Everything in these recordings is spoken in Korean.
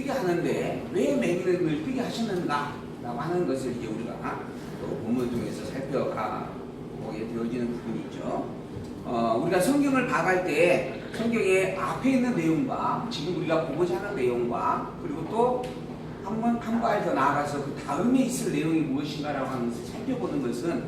뜨게 하는데 왜 맹인을 뜨게 하셨는가 라고 하는 것을 이제 우리가 또 본문을 통해서 살펴가 보게 되어지는 부분이죠. 우리가 성경을 봐갈 때 성경의 앞에 있는 내용과 지금 우리가 보고자 하는 내용과 그리고 또 한 발 더 나아가서 그 다음에 있을 내용이 무엇인가라고 하는 것을 살펴보는 것은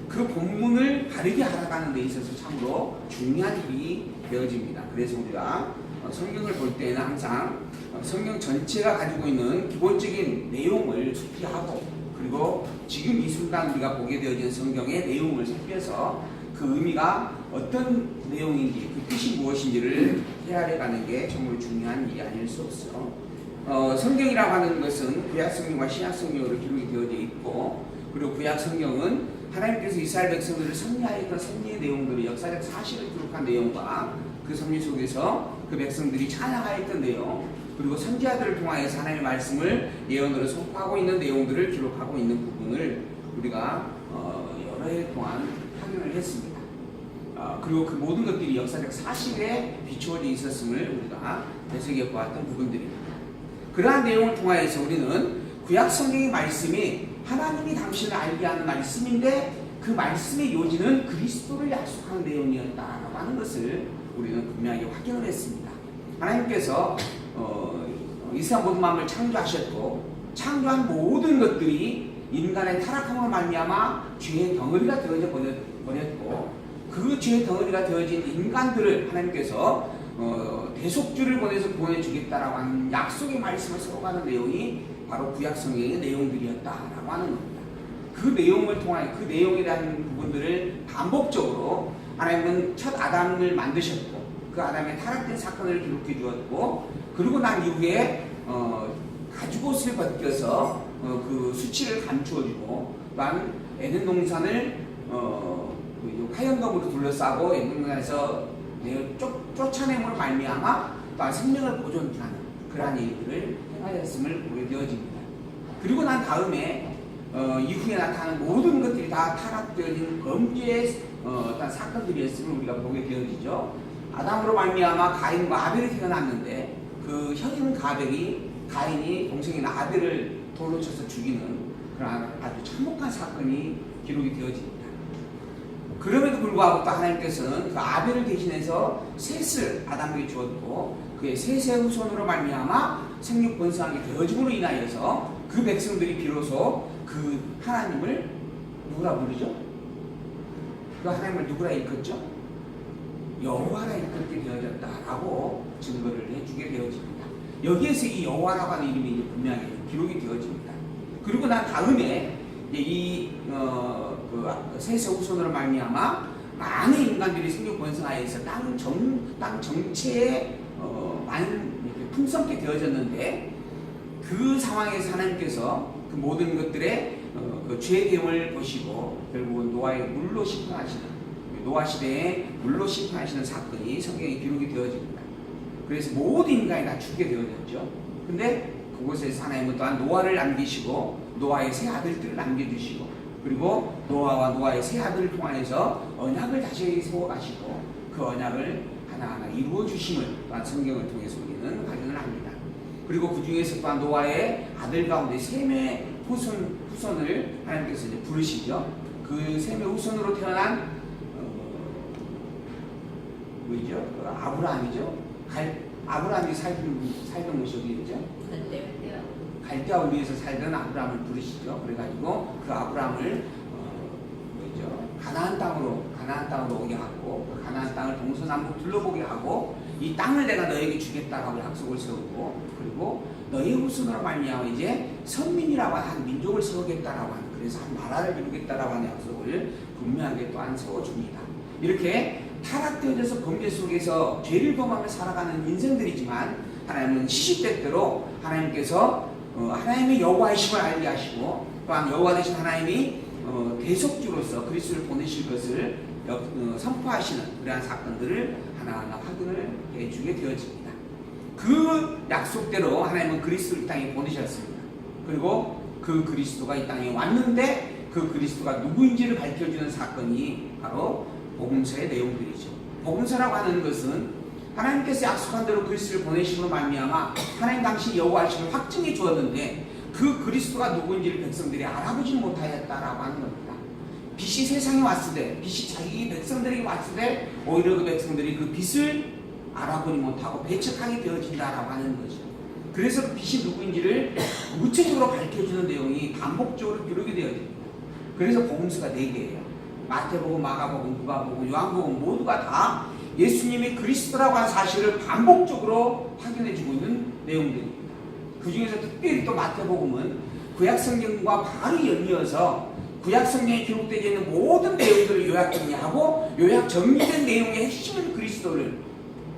그 본문을 바르게 알아가는 데 있어서 참으로 중요한 일이 되어집니다. 그래서 우리가 성경을 볼 때는 항상 성경 전체가 가지고 있는 기본적인 내용을 숙지하고 그리고 지금 이 순간 우리가 보게 되어진 성경의 내용을 살펴서 그 의미가 어떤 내용인지 그 뜻이 무엇인지를 헤아려가는 게 정말 중요한 일이 아닐 수 없어요. 성경이라고 하는 것은 구약 성경과 신약 성경으로 기록이 되어져 있고 그리고 구약 성경은 하나님께서 이스라엘 백성들을 섭리하였던 섭리의 내용들을 역사적 사실을 기록한 내용과 그 섭리 속에서 그 백성들이 찬양하였던 내용 그리고 선지자들을 통하여서 하나님의 말씀을 예언으로 선포하고 있는 내용들을 기록하고 있는 부분을 우리가 여러 해 동안 확인을 했습니다. 그리고 그 모든 것들이 역사적 사실에 비추어져 있었음을 우리가 되새겨보았던 부분들입니다. 그러한 내용을 통하여서 우리는 구약 성경의 말씀이 하나님이 당신을 알게 하는 말씀인데 그 말씀의 요지는 그리스도를 약속하는 내용이었다라고 하는 것을 우리는 분명하게 확인을 했습니다. 하나님께서 이스라엘 모든 만물을 창조하셨고 창조한 모든 것들이 인간의 타락함으로 말미암아 죄의 덩어리가 되어져 버렸고 그 죄의 덩어리가 되어진 인간들을 하나님께서 대속주를 보내서 구원해 주겠다라고 하는 약속의 말씀을 써가는 내용이 바로 구약 성경의 내용들이었다라고 하는 겁니다. 그 내용을 통하여 그 내용에 대한 부분들을 반복적으로 하나님은 첫 아담을 만드셨고 그 아담의 타락된 사건을 기록해 주었고 그리고 난 이후에 가죽옷을 벗겨서 그 수치를 감추어주고 또한 에덴 동산을 화염검으로 둘러싸고 에덴 동산에서 쫓아냄으로 말미암아 또한 생명을 보존하는 그러한 일들을 행하였음을 보게 되어집니다. 그리고 난 다음에 이후에 나타나는 모든 것들이 다 타락되어진 범죄의 어떤 사건들이었음을 우리가 보게 되어지죠. 아담으로 말미암아 가인과 아벨이 태어났는데 그 형인 가인이 동생인 아벨을 돌로 쳐서 죽이는 그런 아주 참혹한 사건이 기록이 되어집니다. 그럼에도 불구하고 또 하나님께서는 그 아벨을 대신해서 셋을 아담에게 주었고 그의 셋의 후손으로 말미암아 생육 번성하게 되어짐으로 인하여서 그 백성들이 비로소 그 하나님을 누구라 부르죠? 그 하나님을 누구라 일컫죠? 여호와라 일컫게 되어졌다라고 증거를 해주게 되어집니다. 여기에서 이 여호와라고 하는 이름이 분명하게 기록이 되어집니다. 그리고 난 다음에 이 셋의 후손으로 말미암아 많은 인간들이 생육 번성하여서 땅 정체에 풍성하게 되어졌는데 그 상황에서 하나님께서 그 모든 것들의 그 죄의 대응을 보시고 결국은 노아의 물로 심판하시는 노아 시대에 물로 심판하시는 사건이 성경에 기록이 되어집니다. 그래서 모든 인간이 다 죽게 되어졌죠. 근데 그곳에서 하나님은 또한 노아를 남기시고 노아의 세 아들들을 남겨주시고 그리고 노아와 노아의 세 아들을 통하여서 언약을 다시 세워가시고 그 언약을 하나하나 이루어주심을 또한 성경을 통해서 우리는 확인을 합니다. 그리고 그 중에서 또한 노아의 아들 가운데 셈의 후손을 하나님께서 이제 부르시죠. 그 셈의 후손으로 태어난 아브라함이죠. 아브라함이 살던 곳이 어디였죠? 갈대아 우리에서 살던 아브라함을 부르시죠. 그래가지고 그 아브라함을 가나안 땅으로 오게 하고 그 가나안 땅을 동서남북 둘러보게 하고 이 땅을 내가 너에게 주겠다라고 약속을 세우고 그리고 너의 후손으로 말미암아 이제 선민이라고 한 민족을 세우겠다라고 하는 그래서 한 나라를 이루겠다라고 하는 약속을 분명하게 또한 세워줍니다. 이렇게 타락되어져서 범죄 속에서 죄를 범하며 살아가는 인생들이지만 하나님은 시시때때로 하나님께서 하나님의 여호와이심을 알게 하시고 또한 여호와 되신 하나님이 대속주로서 그리스도를 보내실 것을 선포하시는 그러한 사건들을 하나하나 확인을 해주게 되어집니다. 그 약속대로 하나님은 그리스도를 이 땅에 보내셨습니다. 그리고 그 그리스도가 이 땅에 왔는데 그 그리스도가 누구인지를 밝혀주는 사건이 바로 복음서의 내용들이죠. 복음서라고 하는 것은 하나님께서 약속한 대로 그리스도를 보내심으로 말미암아 하나님 당신 여호와이심을 확증해 주었는데 그 그리스도가 누구인지를 백성들이 알아보지 못하였다라고 하는 겁니다. 빛이 세상에 왔을 때, 빛이 자기 백성들에게 왔을 때 오히려 그 백성들이 그 빛을 알아보지 못하고 배척하게 되어진다라고 하는 거죠. 그래서 그 빛이 누구인지를 구체적으로 밝혀주는 내용이 반복적으로 기록이 되어집니다. 그래서 복음서가 4개예요. 마태복음, 마가복음, 누가복음, 요한복음 모두가 다 예수님이 그리스도라고 하는 사실을 반복적으로 확인해주고 있는 내용들입니다. 그 중에서 특별히 또 마태복음은 구약성경과 바로 연이어서 구약성경에 기록되어 있는 모든 내용들을 요약 정리하고 요약 정리된 내용의 핵심은 그리스도를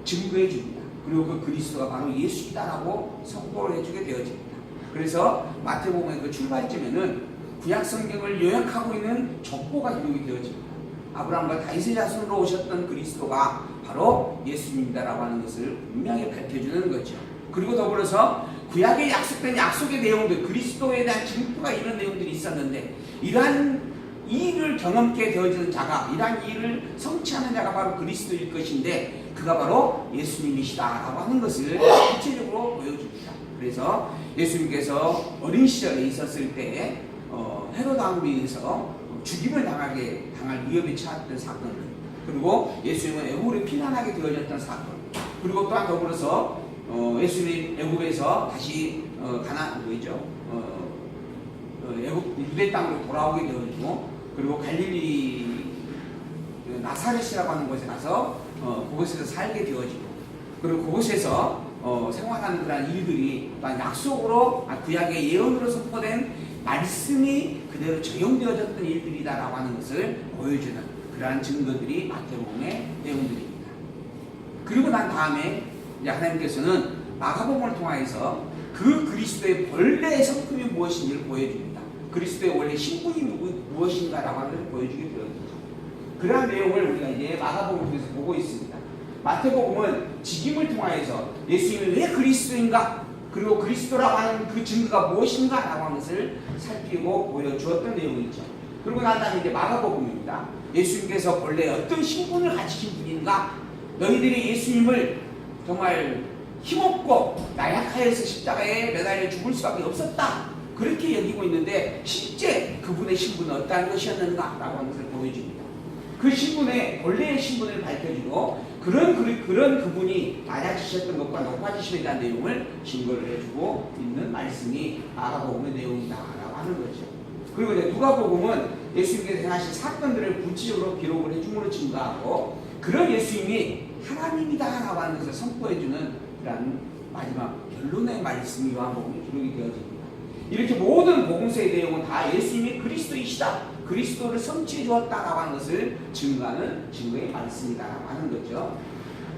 증거해 줍니다. 그리고 그 그리스도가 바로 예수이다라고 선포를 해주게 되어집니다. 그래서 마태복음의 그 출발점에는 구약성경을 요약하고 있는 족보가 기록이 되어집니다. 아브라함과 다윗의 자손으로 오셨던 그리스도가 바로 예수님이다라고 하는 것을 분명히 밝혀주는 거죠. 그리고 더불어서 구약에 약속된 약속의 내용들, 그리스도에 대한 증거가 이런 내용들이 있었는데 이러한 일을 경험케 되어지는 자가, 이러한 일을 성취하는 자가 바로 그리스도일 것인데 그가 바로 예수님이시다라고 하는 것을 구체적으로 보여줍니다. 그래서 예수님께서 어린 시절에 있었을 때 헤로드 왕비에서 죽임을 당할 위협에 처했던 사건, 그리고 예수님은 애굽으로 피난하게 되어졌던 사건, 그리고 또한 더불어서 예수님 애굽에서 다시 애굽 유대 땅으로 돌아오게 되어지고, 그리고 갈릴리 나사렛이라고 하는 곳에 가서 그곳에서 살게 되어지고, 그리고 그곳에서 생활하는 그런 일들이 약속으로 구약의 예언으로 선포된 말씀이 그대로 적용되어졌던 일들이다라고 하는 것을 보여주는 그러한 증거들이 마태복음의 내용들입니다. 그리고 난 다음에 이제 하나님께서는 마가복음을 통하여서 그 그리스도의 본래의 성품이 무엇인지를 보여줍니다. 그리스도의 원래 신분이 무엇인가라고 하는 것을 보여주게 되어지죠. 그러한 내용을 우리가 이제 마가복음을 통해서 보고 있습니다. 마태복음은 직임을 통하여서 예수님이 왜 그리스도인가, 그리고 그리스도라고 하는 그 증거가 무엇인가 라고 하는 것을 살피고 보여주었던 내용이죠. 그리고 난 다음에 이제 마가복음입니다. 예수님께서 본래 어떤 신분을 가지신 분인가, 너희들이 예수님을 정말 힘없고 나약하여서 십자가에 매달려 죽을 수밖에 없었다, 그렇게 여기고 있는데 실제 그분의 신분은 어떠한 것이었는가 라고 하는 것을 보여줍니다. 그 신분의 본래의 신분을 밝혀주고 그런 그분이 낮아지셨던 것과 높아지심에 대한 내용을 증거를 해주고 있는 말씀이 마가복음의 내용이다라고 하는 거죠. 그리고 이제 누가복음은 예수님께서 행하신 사건들을 구체적으로 기록을 해줌으로 증거하고 그런 예수님이 하나님이다라고 하는 것을 선포해주는 그런 마지막 결론의 말씀이 요한복음에 기록이 되어집니다. 이렇게 모든 복음서의 내용은 다 예수님이 그리스도이시다, 그리스도를 성취해 주었다라고 하는 것을 증거하는 증거의 말씀이다라고 하는 거죠.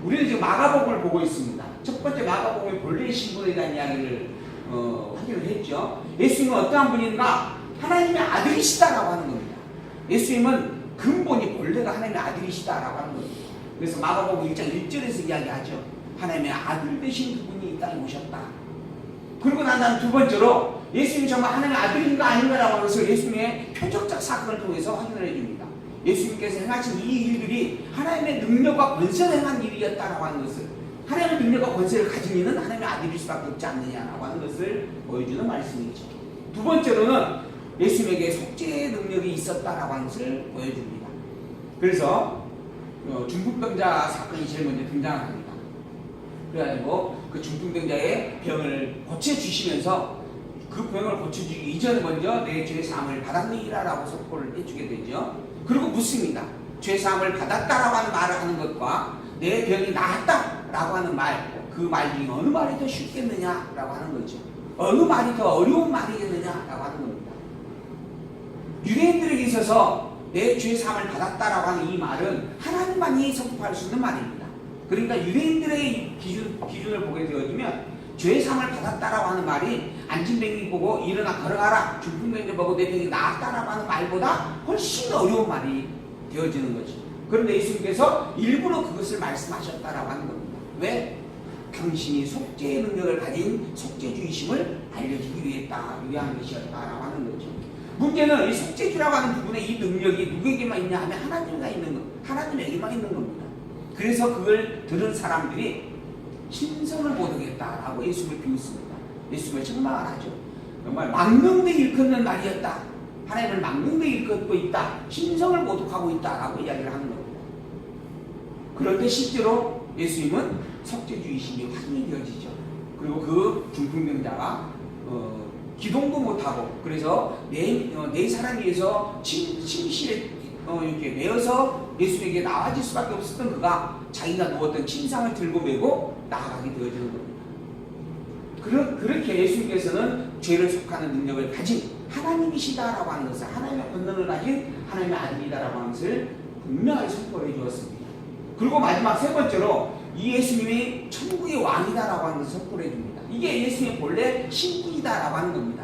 우리는 지금 마가복음을 보고 있습니다. 첫 번째 마가복음의 본래의 신분에 대한 이야기를 확인을 했죠. 예수님은 어떠한 분인가? 하나님의 아들이시다라고 하는 겁니다. 예수님은 근본이 본래가 하나님의 아들이시다라고 하는 겁니다. 그래서 마가복음 1장 1절에서 이야기하죠. 하나님의 아들 되신 그분이 이 땅에 오셨다. 그리고 난 다음 두 번째로 예수님이 정말 하나님의 아들인가 아닌가라고 하는 것을 예수님의 표적적 사건을 통해서 확인을 해줍니다. 예수님께서 행하신 이 일들이 하나님의 능력과 권세를 행한 일이었다라고 하는 것을, 하나님의 능력과 권세를 가진 이는 하나님의 아들일 수밖에 없지 않느냐라고 하는 것을 보여주는 말씀이죠. 두 번째로는 예수님에게 속죄의 능력이 있었다라고 하는 것을 보여줍니다. 그래서 중풍병자 사건이 제일 먼저 등장합니다. 그래가지고 그 중풍병자의 병을 고쳐주시면서 그 병을 고쳐주기 이전에 먼저 내 죄 사함을 받았느니라라고 선포를 해주게 되죠. 그리고 묻습니다. 죄 사함을 받았다라고 하는 말을 하는 것과 내 병이 나았다라고 하는 말, 그 말 중에 어느 말이 더 쉽겠느냐라고 하는 거죠. 어느 말이 더 어려운 말이겠느냐라고 하는 겁니다. 유대인들에게 있어서 내 죄 사함을 받았다라고 하는 이 말은 하나님만이 선포할 수 있는 말입니다. 그러니까 유대인들의 기준을 보게 되어지면 죄 사함을 받았다라고 하는 말이 안진뱅이 보고 일어나 걸어가라, 중풍병자 보고 내 병이 나았다라고 하는 말보다 훨씬 어려운 말이 되어지는 거죠. 그런데 예수님께서 일부러 그것을 말씀하셨다라고 하는 겁니다. 왜? 당신이 속죄의 능력을 가진 속죄주이심을 알려주기 위한 것이었다라고 하는 거죠. 문제는 이 속죄주라고 하는 부분에 이 능력이 누구에게만 있냐 하면 하나님에게만 있는 겁니다. 그래서 그걸 들은 사람들이 신성을 못 하겠다라고 예수님을 비웃습니다. 예수님을 책망하죠. 정말 망명되이 일컫는 말이었다. 하나님을 망명되이 일컫고 있다. 신성을 모독하고 있다라고 이야기를 하는 겁니다. 그런데 실제로 예수님은 석죄주의심이 확인이 되어지죠. 그리고 그 중풍병자가 기동도 못하고 그래서 네 사람 위해서 침실에 이렇게 매어서 예수에게 나와질 수밖에 없었던 그가 자기가 누웠던 침상을 들고 메고 나아가게 되어지는 겁니다. 그렇게 예수님께서는 죄를 속하는 능력을 가진 하나님이시다라고 하는 것을, 하나님의 권능을 가진 하나님의 아들이다라고 하는 것을 분명하게 선포해 주었습니다. 그리고 마지막 세 번째로 이 예수님이 천국의 왕이다라고 하는 것을 선포해 줍니다. 이게 예수님의 본래 신분이다라고 하는 겁니다.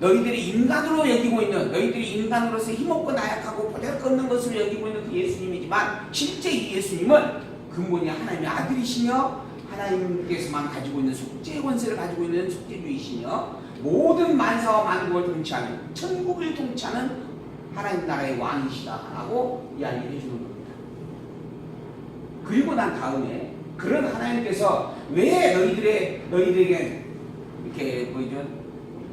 너희들이 인간으로 여기고 있는, 너희들이 인간으로서 힘없고 나약하고 보잘것없는 것으로 여기고 있는 그 예수님이지만 실제 이 예수님은 근본이 하나님의 아들이시며 하나님께서만 가지고 있는 속죄의 권세를 가지고 있는 속죄주이시며 모든 만사와 만국을 통치하는, 천국을 통치하는 하나님 나라의 왕이시다라고 이야기해 주는 겁니다. 그리고 난 다음에 그런 하나님께서 왜 너희들에게 이렇게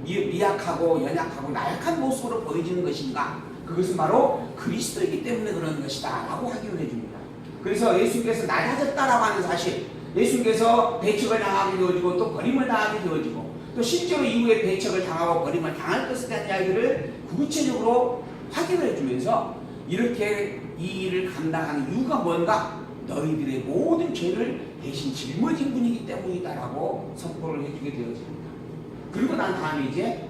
미약하고 연약하고 나약한 모습으로 보여지는 것인가? 그것은 바로 그리스도이기 때문에 그런 것이다 라고 확인해 줍니다. 그래서 예수님께서 낮아졌다라고 하는 사실, 예수님께서 배척을 당하게 되어지고 또 버림을 당하게 되어지고 또 실제로 이후에 배척을 당하고 버림을 당할 것에 대한 이야기를 구체적으로 확인해 주면서 이렇게 이 일을 감당하는 이유가 뭔가? 너희들의 모든 죄를 대신 짊어진 분이기 때문이다라고 선포를 해주게 되어집니다. 그리고 난 다음에 이제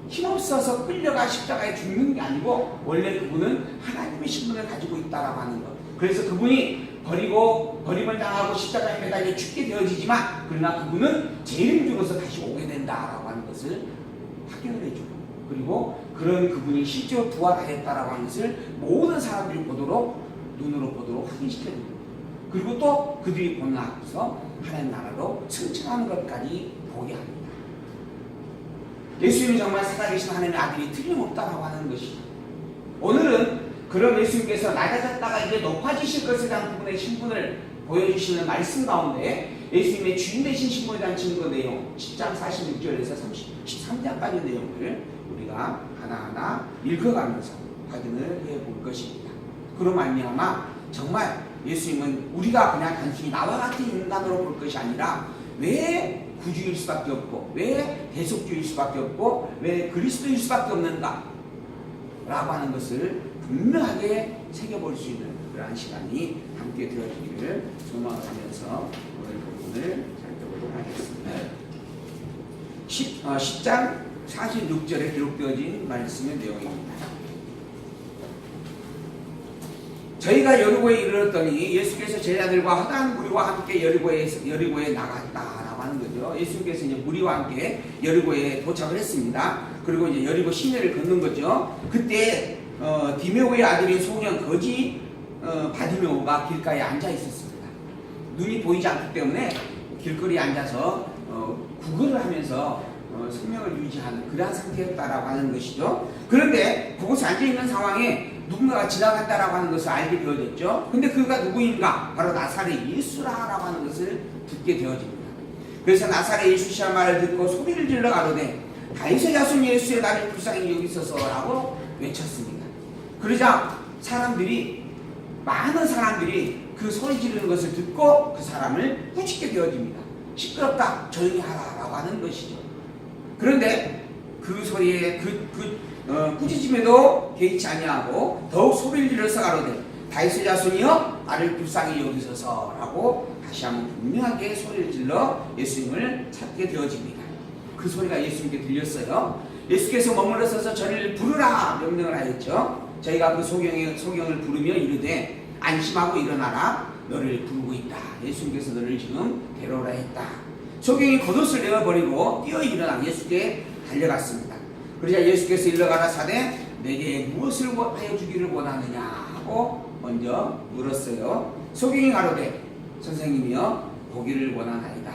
힘없어서 끌려가 십자가에 죽는 게 아니고 원래 그분은 하나님의 신분을 가지고 있다라고 하는 것. 그래서 그분이 버림을 당하고 십자가에 매달려 죽게 되어지지만 그러나 그분은 재림주로서 다시 오게 된다라고 하는 것을 확인을 해주고, 그리고 그런 그분이 실제로 부활하였다라고 하는 것을 모든 사람들이 눈으로 보도록 확인시켜줍니다. 그리고 또 그들이 보는 앞에서 하나님 나라로 승천하는 것까지 보게 합니다. 예수님이 정말 살아계신 하나님의 아들이 틀림없다라고 하는 것이죠. 오늘은 그런 예수님께서 낮아졌다가 이제 높아지실 것에 대한 부분의 신분을 보여주시는 말씀 가운데 예수님의 주인 되신 신분에 대한 증거 내용 10장 46절에서 13장까지 내용을 우리가 하나하나 읽어가면서 확인을 해볼 것입니다. 그로 말미암아 정말 예수님은 우리가 그냥 단순히 나와 같은 인간으로 볼 것이 아니라 왜 구주일 수밖에 없고 왜 대속주일 수밖에 없고 왜 그리스도일 수밖에 없는가 라고 하는 것을 분명하게 새겨볼 수 있는 그러한 시간이 함께 되어지기를 소망하면서 오늘 부분을 살펴보도록 하겠습니다. 10장 46절에 기록되어진 말씀의 내용입니다. 저희가 여리고에 이르렀더니 예수께서 제자들과 허다한 무리와 함께 여리고에 나갔다라고 하는 거죠. 예수님께서 이제 무리와 함께 여리고에 도착을 했습니다. 그리고 이제 여리고 시내를 걷는 거죠. 그때 디메오의 아들인 소년 거지 바디메오가 길가에 앉아 있었습니다. 눈이 보이지 않기 때문에 길거리에 앉아서 구걸을 하면서 생명을 유지하는 그러한 상태였다라고 하는 것이죠. 그런데 그곳에 앉아 있는 상황에 누군가가 지나간다라고 하는 것을 알게 되어졌죠. 근데 그가 누구인가? 바로 나사렛 예수라라고 하는 것을 듣게 되어집니다. 그래서 나사렛 예수시란 말을 듣고 소리를 질러 가로되 다윗의 자손 예수의 나를 불쌍히 여기소서라고 외쳤습니다. 그러자 많은 사람들이 그 소리 지르는 것을 듣고 그 사람을 꾸짖게 되어집니다. 시끄럽다, 조용히 하라라고 하는 것이죠. 그런데 그 소리에 꾸짖음에도 개의치 아니하고 더욱 소리를 질러서 가로되 다윗의 자손이여 나를 불쌍히 여기소서라고 다시 한번 분명하게 소리를 질러 예수님을 찾게 되어집니다. 그 소리가 예수님께 들렸어요. 예수께서 머물러 서서 저를 부르라 명령을 하였죠. 저희가 그 소경을 부르며 이르되 안심하고 일어나라, 너를 부르고 있다. 예수님께서 너를 지금 데려오라 했다. 소경이 겉옷을 내어버리고 뛰어 일어나 예수께 달려갔습니다. 그러자 예수께서 일러가라사대 내게 무엇을 하여 주기를 원하느냐 하고 먼저 물었어요. 소경이 가로되 선생님이여 보기를 원하나이다.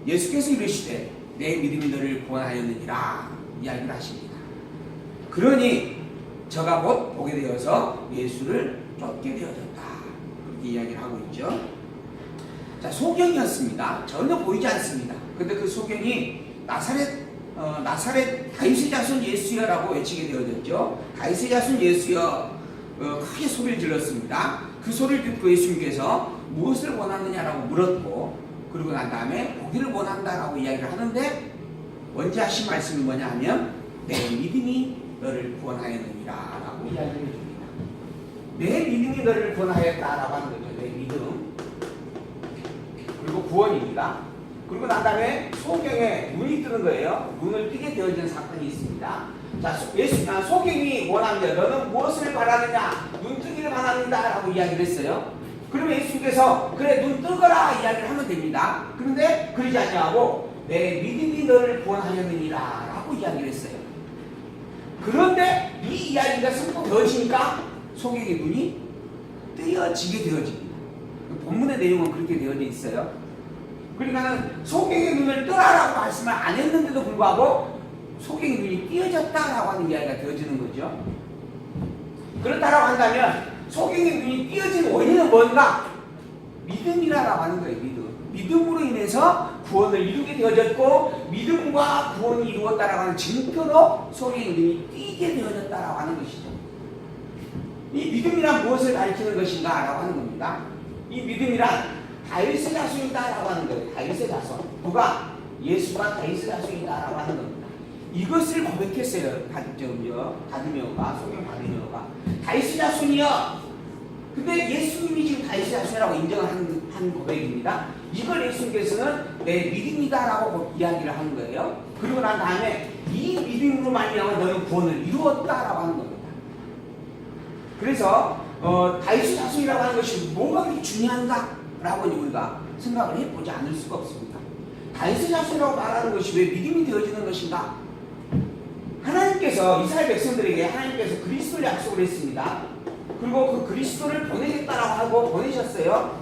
예수께서 이르시되 내 믿음이 너를 구원하였느니라 이야기를 하십니다. 그러니 저가 곧 보게 되어서 예수를 쫓게 되어졌다. 이렇게 이야기를 하고 있죠. 자, 소경이었습니다. 전혀 보이지 않습니다. 근데 그 소경이 나사렛 다윗의 자손 예수여라고 외치게 되어졌죠. 다윗의 자손 예수여, 크게 소리를 질렀습니다. 그 소리를 듣고 예수님께서 무엇을 원하느냐라고 물었고, 그리고 난 다음에 보기를 원한다라고 이야기를 하는데, 먼저 하신 말씀이 뭐냐 하면 내 믿음이 너를 구원하였느니라 라고 이야기를 해줍니다. 내 믿음이 너를 구원하였다라고 하는 거죠. 내 믿음. 그리고 구원입니다. 그리고 난 다음에 소경에 눈이 뜨는 거예요. 눈을 뜨게 되어지는 사건이 있습니다. 자, 소경이 원합니다. 너는 무엇을 바라느냐? 눈 뜨기를 바랍니다 라고 이야기를 했어요. 그러면 예수님께서 그래 눈 뜨거라 이야기를 하면 됩니다. 그런데 그러지 아니하고 내 믿음이 너를 구원하였느니라 라고 이야기를 했어요. 그런데 이 이야기가 선포되어지니까 소경의 눈이 뜨여지게 되어집니다. 본문의 내용은 그렇게 되어져 있어요. 그러니까는 소경의 눈을 뜨라라고 말씀을 안 했는데도 불구하고 소경의 눈이 띄어졌다라고 하는 이야기가 되어지는 거죠. 그렇다라고 한다면 소경의 눈이 띄어진 원인은 뭔가? 믿음이라고 하는 거예요. 믿음으로 인해서 구원을 이루게 되어졌고, 믿음과 구원이 이루었다라고 하는 증표로 소경의 눈이 띄게 되어졌다라고 하는 것이죠. 이 믿음이란 무엇을 가리키는 것인가 라고 하는 겁니다. 이 믿음이란 다윗의 자손이다라고 하는 거예요. 다윗의 자손. 누가? 예수가 다윗의 자손이다라고 하는 겁니다. 이것을 고백했어요. 바디메오가, 소경 바디메오가. 다윗의 자손이여. 근데 예수님이 지금 다윗의 자손이라고 인정을 한 고백입니다. 이걸 예수님께서는 내 믿음이다라고 이야기를 하는 거예요. 그리고 난 다음에 이 믿음으로 말미암아 너는 구원을 이루었다라고 하는 겁니다. 그래서 다윗의 자손이라고 하는 것이 뭐가 그렇게 중요한가라고 우리가 생각을 해보지 않을 수가 없습니다. 다윗의 자손이라고 말하는 것이 왜 믿음이 되어지는 것인가? 하나님께서 이스라엘 백성들에게 하나님께서 그리스도를 약속을 했습니다. 그리고 그 그리스도를 보내겠다라고 하고 보내셨어요.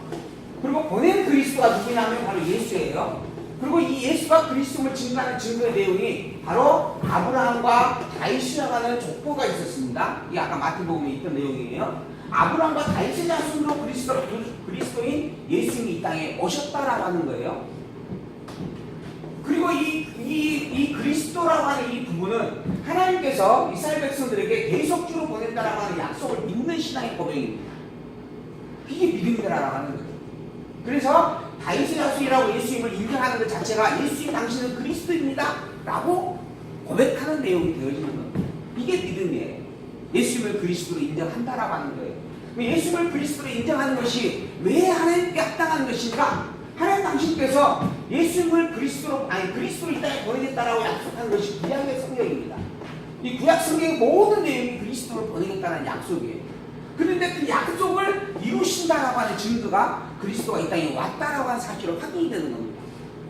그리고 보낸 그리스도가 누구냐면 바로 예수예요. 그리고 이 예수가 그리스도를 증거하는 증거의 내용이 바로 아브라함과 다윗이라고 하는 족보가 있었습니다. 이게 아까 마태복음에 있던 내용이에요. 아브라함과 다윗의 자손으로 그리스도인 예수님이 이 땅에 오셨다라고 하는 거예요. 그리고 이 그리스도라고 하는 이 부분은 하나님께서 이스라엘 백성들에게 계속주로 보낸다라고 하는 약속을 믿는 신앙의 고백입니다. 이게 믿음이라고 하는 거예요. 그래서 다윗의 자손이라고 예수님을 인정하는 것 자체가 예수님 당신은 그리스도입니다 라고 고백하는 내용이 되어지는 겁니다. 이게 믿음이에요. 예수님을 그리스도로 인정한다라고 하는 거예요. 예수님을 그리스도로 인정하는 것이 왜 하나님께 합당한 것인가? 하나님 당신께서 예수님을 그리스도로 이 땅에 보내겠다라고 약속한 것이 구약의 성경입니다. 이 구약 성경의 모든 내용이 그리스도를 보내겠다는 약속이에요. 그런데 그 약속을 이루신다라고 하는 증거가 그리스도가 이 땅에 왔다라고 하는 사실로 확인이 되는 겁니다.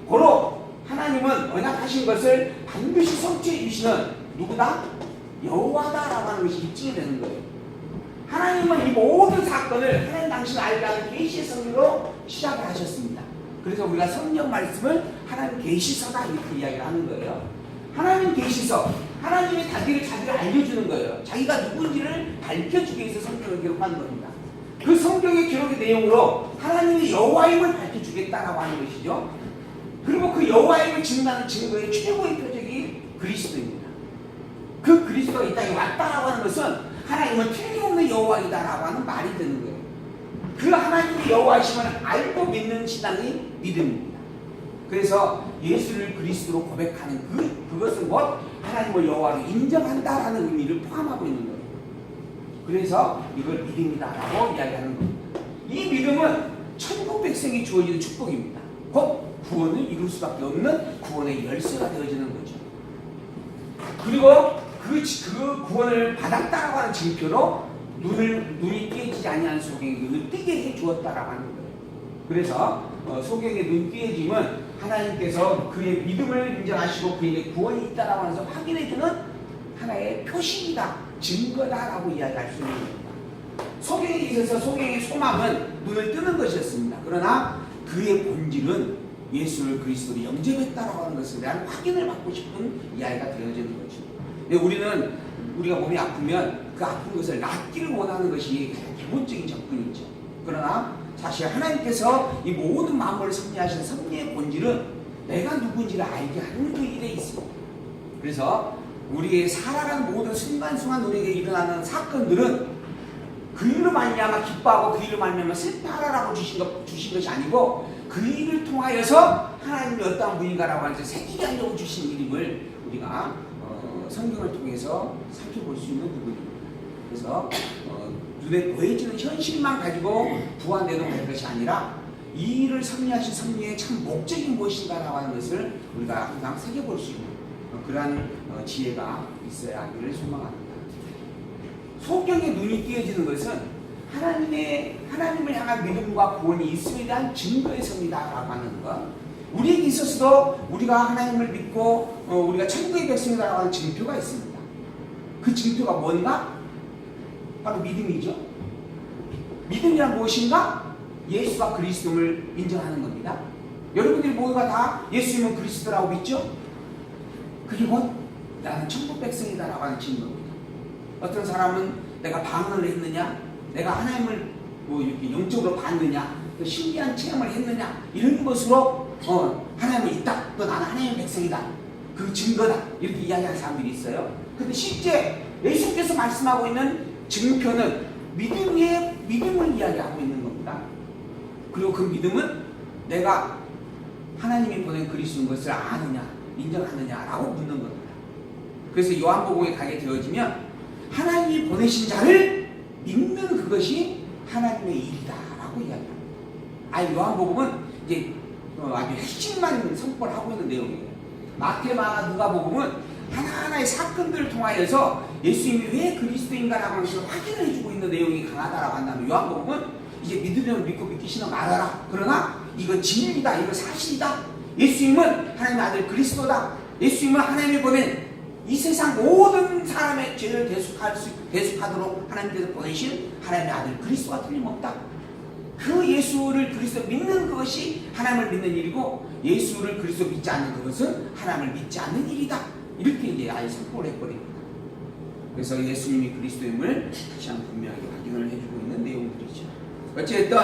고로 하나님은 언약하신 것을 반드시 성취해 주시는 누구다? 여호와다라고 하는 것이 입증이 되는 거예요. 하나님은 이 모든 사건을 하나님 당신을 알게 하는 계시의 성경으로 시작을 하셨습니다. 그래서 우리가 성경 말씀을 하나님 계시서다 이렇게 이야기를 하는 거예요. 하나님 계시서, 하나님의 자기를 알려주는 거예요. 자기가 누군지를 밝혀주기 위해서 성경을 기록하는 겁니다. 그 성경의 기록의 내용으로 하나님의 여호와임을 밝혀주겠다라고 하는 것이죠. 그리고 그 여호와임을 증거하는 증거의 최고의 표적이 그리스도입니다. 그 그리스도가 이 땅에 왔다라고 하는 것은 하나님은 틀림없는 여호와이다라고 하는 말이 되는 거예요. 그 하나님의 여호와이심을 알고 믿는 신앙이 믿음입니다. 그래서 예수를 그리스도로 고백하는 그것은 뭐? 하나님을 여호와로 인정한다라는 의미를 포함하고 있는 거예요. 그래서 이걸 믿음이다라고 이야기하는 겁니다. 이 믿음은 천국 백성이 주어지는 축복입니다. 곧 구원을 이룰 수밖에 없는 구원의 열쇠가 되어지는 거죠. 그리고 그 구원을 받았다라고 하는 증표로 눈이 띄어지지 아니하는 소경의 눈을 뜨게 해 주었다라고 하는 거예요. 그래서 소경의 눈 띄어짐은 하나님께서 그의 믿음을 인정하시고 그에게 구원이 있다라고 하면서 확인해주는 하나의 표식이다, 증거다라고 이야기할 수 있는 겁니다. 소경에 있어서 소경의 소망은 눈을 뜨는 것이었습니다. 그러나 그의 본질은 예수를 그리스도로 영접했다라고 하는 것에 대한 확인을 받고 싶은 이야기가 되어지는 거죠. 우리가 몸이 아프면 그 아픈 것을 낫기를 원하는 것이 가장 기본적인 접근이죠. 그러나 사실 하나님께서 이 모든 만물을 섭리하신 섭리의 본질은 내가 누군지를 알게 하는 그 일에 있습니다. 그래서 우리의 살아가는 모든 순간순간 우리에게 일어나는 사건들은 그 일로 말미암아 기뻐하고 그 일로 말미암아 슬퍼하라고 주신 것이 아니고 그 일을 통하여서 하나님이 어떠한 분인가라고 하는 새기게 하려고 주신 일임을 우리가 성경을 통해서 살펴볼 수 있는 부분입니다. 그래서 눈에 보여지는 현실만 가지고 부활되는 될 것이 아니라 이 일을 섭리하신 섭리의 참 목적이 무엇인가라고 하는 것을 우리가 항상 새겨볼 수 있는 그러한 지혜가 있어야 하기를 소망합니다. 성경에 눈이 띄어지는 것은 하나님을 향한 믿음과 구원이 있음에 대한 증거의 섭리다라고 하는 것. 우리에게 있어서도 우리가 하나님을 믿고 우리가 천국의 백성이라고 하는 증표가 있습니다. 그 증표가 뭔가? 바로 믿음이죠. 믿음이란 무엇인가? 예수가 그리스도를 인정하는 겁니다. 여러분들이 모두가 다 예수님은 그리스도라고 믿죠? 그게 곧 나는 천국 백성이다라고 하는 증거입니다. 어떤 사람은 내가 방언을 했느냐, 내가 하나님을 이렇게 영적으로 봤느냐, 또 신비한 체험을 했느냐, 이런 것으로 하나님은 있다, 또 나는 하나님의 백성이다, 그 증거다, 이렇게 이야기하는 사람들이 있어요. 근데 실제 예수님께서 말씀하고 있는 증표는 믿음을 이야기하고 있는 겁니다. 그리고 그 믿음은 내가 하나님이 보낸 그리스도인 것을 아느냐, 인정하느냐라고 묻는 겁니다. 그래서 요한복음에 가게 되어지면 하나님이 보내신 자를 믿는 그것이 하나님의 일이다라고 이야기합니다. 요한복음은 이제 아주 핵심만 선포를 하고 있는 내용이에요. 마태, 마가, 누가복음은 하나하나의 사건들을 통하여서 예수님이 왜 그리스도인가라고 하는 것을 확인을 해주고 있는 내용이 강하다라고 한다면, 요한복음은 이제 믿으려면 믿고 믿기 싫으면 말아라. 그러나 이거 진리다, 이거 사실이다. 예수님은 하나님의 아들 그리스도다. 예수님은 하나님이 보낸 이 세상 모든 사람의 죄를 대속하도록 하나님께서 보내신 하나님의 아들 그리스도가 틀림없다. 그 예수를 그리스도 믿는 그것이 하나님을 믿는 일이고, 예수를 그리스도 믿지 않는 그것은 하나님을 믿지 않는 일이다. 이렇게 이제 아예 선포를 해버립니다. 그래서 예수님이 그리스도임을 다시 한번 분명하게 확인을 해주고 있는 내용들이죠. 어쨌든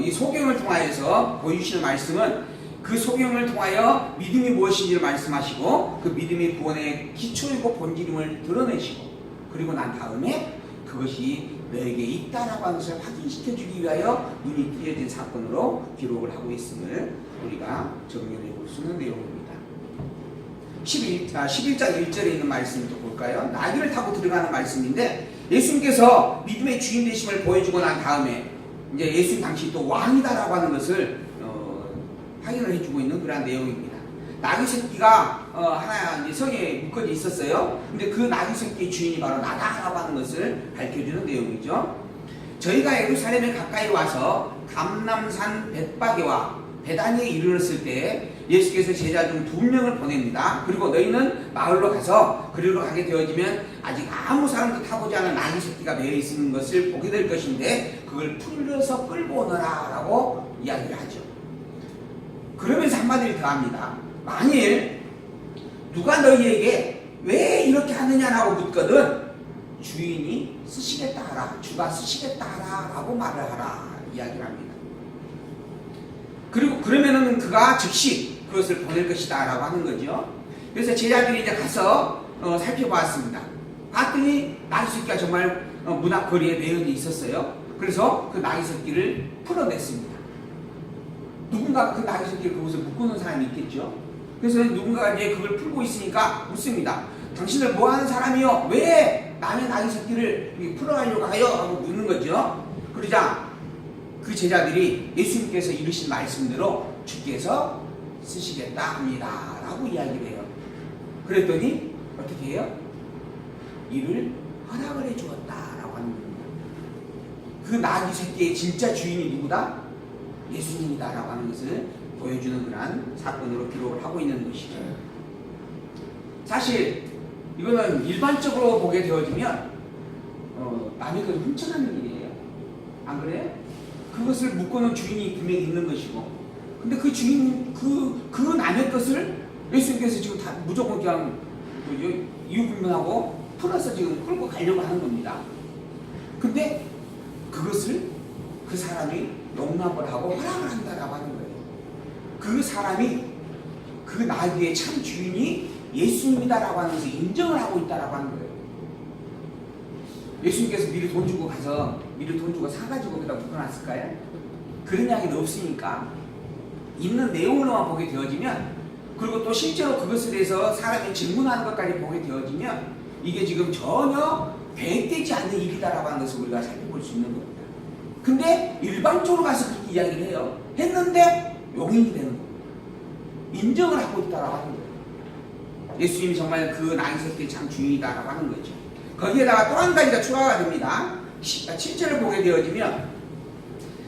이 소경을 통하여서 보여주시는 말씀은 그 소경을 통하여 믿음이 무엇인지를 말씀하시고, 그 믿음이 구원의 기초이고 본질임을 드러내시고, 그리고 난 다음에 그것이 너에게 있다라고 하는 것을 확인시켜주기 위하여 눈이 띄어진 사건으로 기록을 하고 있음을 우리가 정리해 볼 수 있는 내용입니다. 11장 1절에 있는 말씀을 또 볼까요? 나귀를 타고 들어가는 말씀인데, 예수님께서 믿음의 주인 되심을 보여주고 난 다음에 이제 예수님 당시 또 왕이다라고 하는 것을 확인을 해주고 있는 그러한 내용입니다. 나귀 새끼가 하나 이제 성에 묶어져 있었어요. 근데 그 나귀 새끼의 주인이 바로 나다라고 하는 것을 밝혀주는 내용이죠. 저희가 예루살렘에 가까이 와서 감람산 벳바게와 베다니에 이르렀을 때 예수께서 제자 중 2명을 보냅니다. 그리고 너희는 마을로 가서 그리로 가게 되어지면 아직 아무 사람도 타보지 않은 나귀 새끼가 매여 있는 것을 보게 될 것인데 그걸 풀려서 끌고 오너라 라고 이야기를 하죠. 그러면서 한마디를 더합니다. 만일 누가 너희에게 왜 이렇게 하느냐라고 묻거든 주인이 쓰시겠다 하라, 주가 쓰시겠다 하라 라고 말을 하라 이야기를 합니다. 그리고 그러면은 그가 즉시 그것을 보낼 것이다 라고 하는 거죠. 그래서 제자들이 이제 가서 살펴보았습니다. 봤더니 나귀 새끼가 정말 문 앞 거리에 매여 있었어요. 그래서 그 나귀 새끼를 풀어냈습니다. 누군가 그 나귀 새끼를 그곳에 묶어놓은 사람이 있겠죠. 그래서 누군가가 이제 그걸 풀고 있으니까 묻습니다. 당신들 뭐 하는 사람이요? 왜 남의 나귀 새끼를 풀어가려고 하여? 하고 묻는 거죠. 그러자 그 제자들이 예수님께서 이르신 말씀대로 주께서 쓰시겠다 합니다 라고 이야기를 해요. 그랬더니 어떻게 해요? 이를 허락을 해주었다 라고 하는 겁니다. 그 나귀 새끼의 진짜 주인이 누구다? 예수님이다 라고 하는 것을 보여주는 그러한 사건으로 기록을 하고 있는 것이죠. 사실 이거는 일반적으로 보게 되어지면 남의 것을 훔쳐가는 일이에요. 안 그래요? 그것을 묶어놓은 주인이 분명히 있는 것이고, 근데 그 주인 그 남의 것을 예수님께서 지금 다 무조건 그냥 이유분명하고 풀어서 지금 끌고 가려고 하는 겁니다. 근데 그것을 그 사람이 용납을 하고 허락을 한다라고 하는 거예요. 그 사람이 그 나귀의 참 주인이 예수님이다라고 하는 것을 인정을 하고 있다라고 하는 거예요. 예수님께서 미리 돈 주고 가서 미리 돈 주고 사가지고 거기다 묶어놨을까요? 그런 이야기는 없으니까 있는 내용으로만 보게 되어지면, 그리고 또 실제로 그것에 대해서 사람이 질문하는 것까지 보게 되어지면 이게 지금 전혀 계획되지 않는 일이다라고 하는 것을 우리가 살펴볼 수 있는 겁니다. 근데 일반적으로 가서 그렇게 이야기를 해요. 했는데 용인이 되는 겁니다. 인정을 하고 있다라고 하는 거예요. 예수님이 정말 그 나귀 새끼의 참 주인이다라고 하는 거죠. 거기에다가 또 한 가지가 추가가 됩니다. 7절을 보게 되어지면,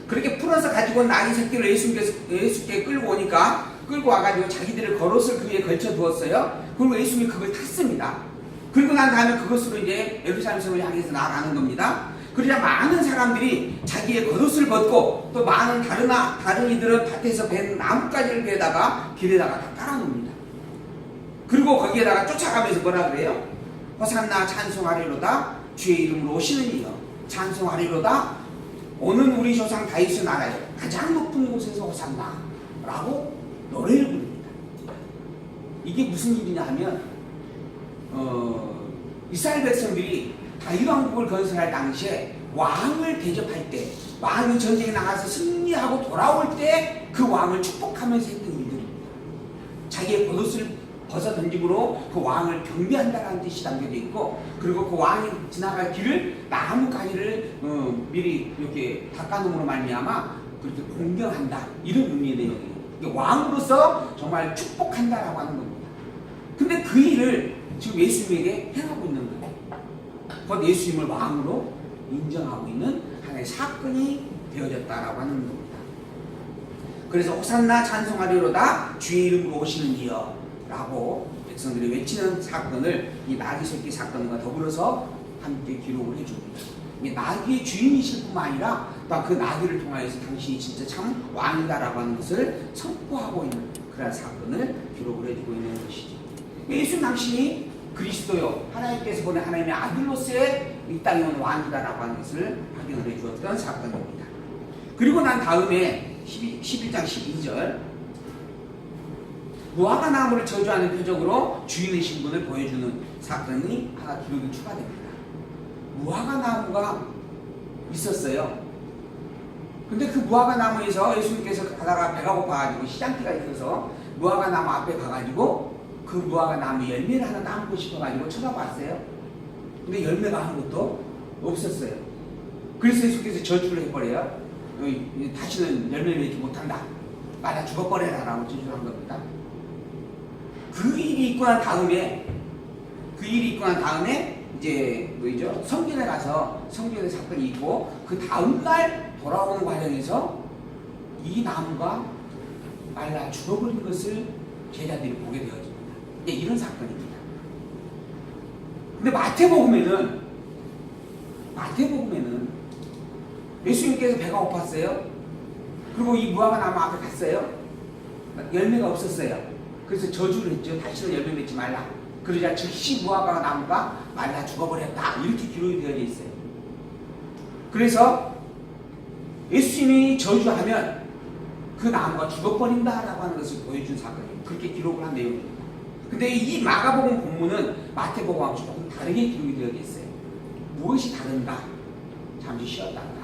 그렇게 풀어서 가지고 온 나귀 새끼를 예수께 끌고 오니까, 끌고 와가지고 자기들의 겉옷을 그 위에 걸쳐 두었어요. 그리고 예수님이 그걸 탔습니다. 그리고 난 다음에 그것으로 이제 예루살렘 성을 향해서 나아가는 겁니다. 그러자 많은 사람들이 자기의 겉옷을 벗고, 또 많은 다른 이들은 밭에서 벤 나뭇가지를 베다가 길에다가 다 깔아놓습니다. 그리고 거기에다가 쫓아가면서 뭐라 그래요? 호산나 찬송하리로다 주의 이름으로 오시는 이여, 찬송하리로다 오는 우리 조상 다윗의 나라에 가장 높은 곳에서 호산나 라고 노래를 부릅니다. 이게 무슨 일이냐 하면 이스라엘 백성들이 다윗 왕국을 건설할 당시에 왕을 대접할 때, 왕이 전쟁에 나가서 승리하고 돌아올 때 그 왕을 축복하면서 했던 일들입니다. 자기의 겉옷을 벗어 던짐으로 그 왕을 경배한다는 뜻이 담겨져 있고, 그리고 그 왕이 지나갈 길을 나무 가지를 미리 이렇게 닦아놓음으로 말미암아 그렇게 공경한다, 이런 의미의 내용이에요. 왕으로서 정말 축복한다라고 하는 겁니다. 근데 그 일을 지금 예수님에게 행하고 있는 거예요. 곧 예수님을 왕으로 인정하고 있는 하나의 사건이 되어졌다라고 하는 겁니다. 그래서 호산나 찬송하리로다 주의 이름으로 오시는 이여 라고 백성들이 외치는 사건을 이 나귀 새끼 사건과 더불어서 함께 기록을 해줍니다. 이 나귀의 주인이실 뿐만 아니라 또 그 나귀를 통하여서 당신이 진짜 참 왕이다라고 하는 것을 선포하고 있는 그런 사건을 기록을 해주고 있는 것이죠. 예수님 당신이 그리스도요, 하나님께서 보낸 하나님의 아들로서의 이 땅에 온 왕이다라고 하는 것을 확인을 해주었던 사건입니다. 그리고 난 다음에 11장 12절, 무화과 나무를 저주하는 표적으로 주인의 신분을 보여주는 사건이 하나 기록이 추가됩니다. 무화과 나무가 있었어요. 근데 그 무화과 나무에서 예수님께서 가다가 배가 고파가지고 시장기가 있어서 무화과 나무 앞에 가가지고 그 무화과 나무 열매를 하나 따먹고 싶어가지고 쳐다봤어요. 근데 열매가 아무것도 없었어요. 그래서 예수께서 저주를 해버려요. 다시는 열매를 맺지 못한다, 맞아 죽어버려라 라고 저주를 한 겁니다. 그 일이 있고 난 다음에 이제 뭐죠? 성전에 가서 성전의 사건이 있고, 그 다음날 돌아오는 과정에서 이 나무가 말라 죽어버린 것을 제자들이 보게 되어집니다. 예, 이런 사건입니다. 근데 마태복음에는 예수님께서 배가 고팠어요. 그리고 이 무화과 나무 앞에 갔어요. 열매가 없었어요. 그래서 저주를 했죠. 다시는 열매 맺지 말라. 그러자 즉시 무화과 나무가 말라 죽어버렸다, 이렇게 기록이 되어져 있어요. 그래서 예수님이 저주하면 그 나무가 죽어버린다라고 하는 것을 보여준 사건이에요. 그렇게 기록을 한 내용입니다. 근데 이 마가복음 본문은 마태복음하고 조금 다르게 기록이 되어져 있어요. 무엇이 다른가? 잠시 쉬었다가